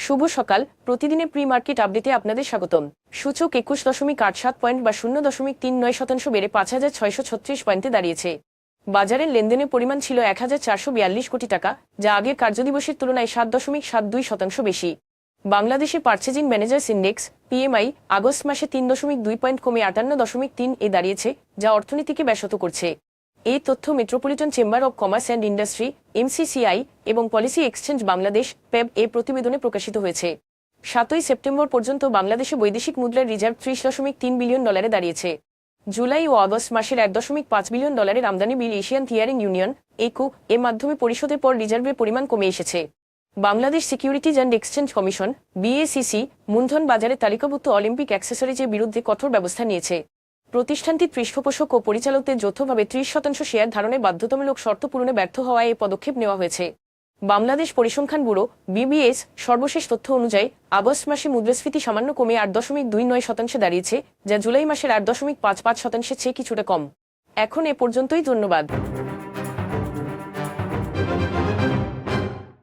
শুভ সকাল। প্রতিদিনের pre market আপডেটে আপনাদের স্বাগতম। সূচক 21.87 পয়েন্ট বা 0.39% বেড়ে 5,636 পয়েন্টে দাঁড়িয়েছে। বাজারের লেনদেনের পরিমাণ ছিল 1,442 কোটি টাকা, যা আগের কার্যদিবসের তুলনায় 7.72% বেশি। বাংলাদেশে purchasing managers index PMI August মাসে 3.2 পয়েন্ট কমে 58.3 দাঁড়িয়েছে, যা অর্থনীতিকে ব্যাহত করছে। এই তথ্য metropolitan chamber of commerce and industry MCCI এবং পলিসি এক্সচেঞ্জ বাংলাদেশ পেব এ প্রতিবেদনে প্রকাশিত হয়েছে। 7 সেপ্টেম্বর পর্যন্ত বাংলাদেশে বৈদেশিক মুদ্রার রিজার্ভ 30.3 বিলিয়ন ডলারে দাঁড়িয়েছে। জুলাই ও আগস্ট মাসের 1.5 বিলিয়ন ডলারের আমদানি বিল এশিয়ান ক্লিয়ারিং ইউনিয়ন একু এর মাধ্যমে পরিশোধের পর রিজার্ভের পরিমাণ কমে এসেছে। Bangladesh securities and exchange commission বিএসিসি মূলধন বাজারে তালিকাভুক্ত অলিম্পিক অ্যাক্সেসরিজের বিরুদ্ধে কঠোর ব্যবস্থা নিয়েছে। প্রতিষ্ঠানটির পৃষ্ঠপোষক ও পরিচালকদের যৌথভাবে 30% শেয়ার ধারণের বাধ্যতামূলক শর্ত পূরণে ব্যর্থ হওয়ায় এই পদক্ষেপ নেওয়া হয়েছে। বাংলাদেশ পরিসংখ্যান ব্যুরো বিবিএস সর্বশেষ তথ্য অনুযায়ী আগস্ট মাসে মুদ্রাস্ফীতি সামান্য কমে 8.29% দাঁড়িয়েছে, যা জুলাই মাসের 8.55%-এর চেয়ে কিছুটা কম। এখন এ পর্যন্তই, ধন্যবাদ।